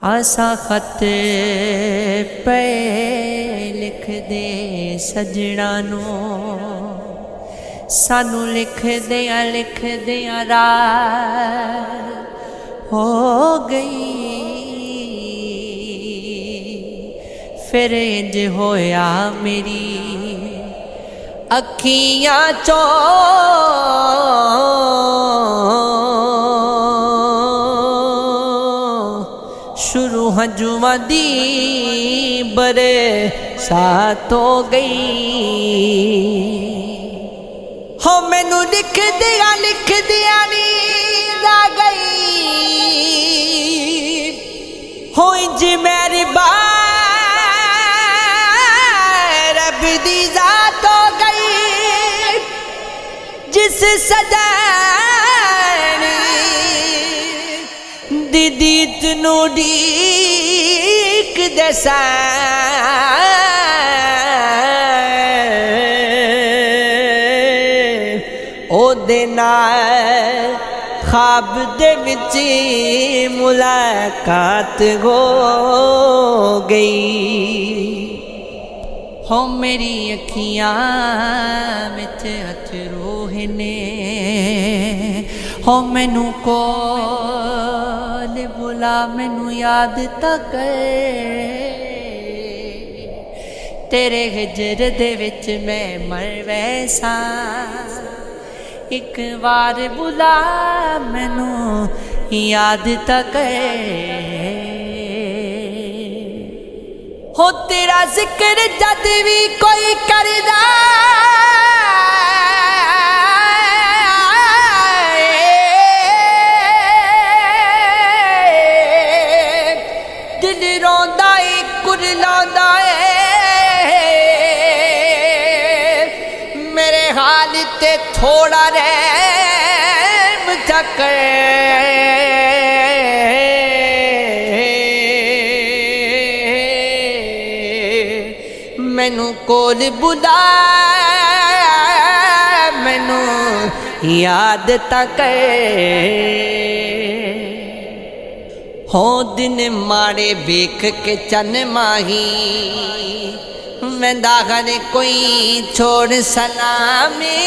आसा खत पे लिख दे सजना नो, सानू लिख दिया रात हो गई। फिर इंज होया मेरी अखियां चो शुरू हंजुआ दी बरसात हो गई। हो मैनू लिख दिया नींद आ गई। हो इंज मेरी रब दी जात हो गई। जिस सजानी दीदी तनू डीक दसा ओदे नाल ख्वाब दे विच मुलाकात हो गई। हो मेरी अखियां विच अथरू ने, हो मैनू कोल बुला मैनू याद तक तेरे हिजर दे विच मैं मर वैसा। एक बार बुला मैनू याद तक हो तेरा जिक्र जद भी कोई करदा दिल रोंदा है कुरलांदा है। मेरे हाल ते थोड़ा रहम तक मैनू कोल बुला मैनू याद तक हो दिन माड़े वेख के चन माही वेंदा घर कोई छोड़ सलामी।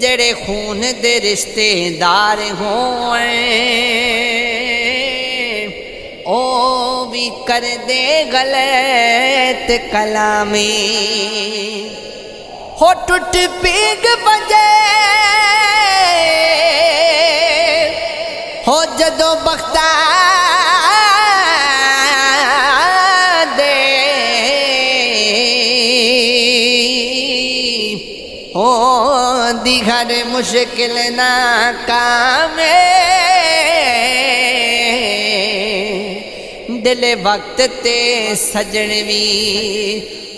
जड़े खून दे रिश्तेदार हों ओ भी कर दे गलत कलामी। हो टुट पीग बजे हो जदो बख्ता दे हो दी घर मुश्किल ना काम दिल वक्त ते सजन भी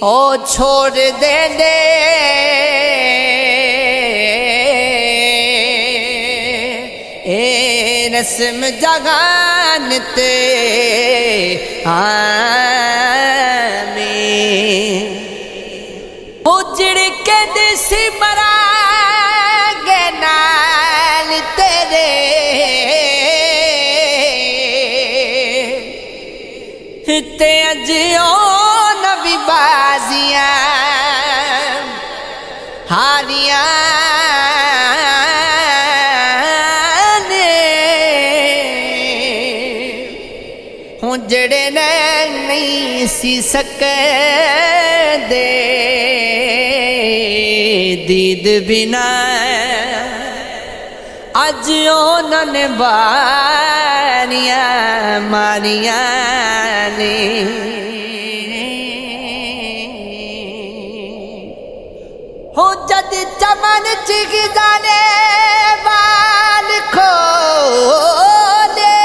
ओ छोड़ दे दे। ए रस्म जगान ते आमीन। उजड़ के दिसी मरांगे नाल तेरे ते अजियो नबी बाजियां हारियां ने हूँ जड़े नहीं सी सकदे दीद बिना अज उन्होंने बारियां मारियां ने। हो जद चमन चिगदा ने बाल खोले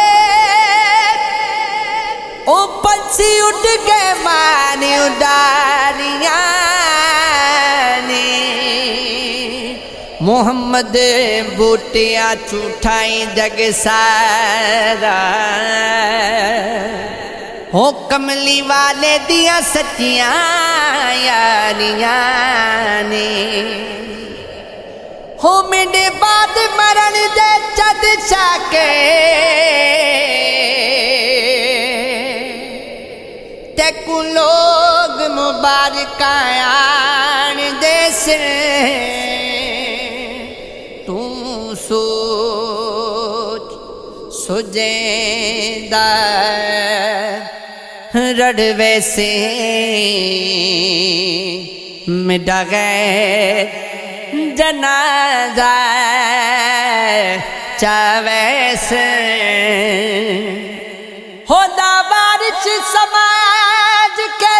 ओ पंछी उड़ के मानी उडारियां ने। मोहम्मद बूटिया झूठाई जग सारा हो कमली वाले दिया सच्चियां यारियां ने। हो मेरे बाद मरण दे चद चाके तेकु लोग मुबारक आन देस तू सोच सुजेंदा रड़वे से मिटा गए जनाजा चावैस हो दाबारिश समाज के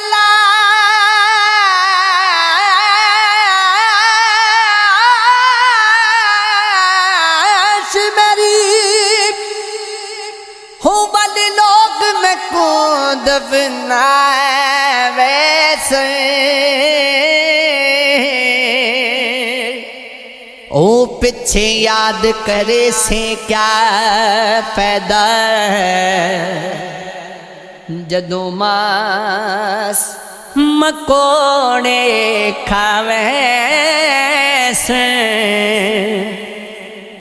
लाश मेरी हो वाले लोग में को दफना वैसे ओ पीछे याद करे से क्या पैदा जदों मास मकोड़े खावे से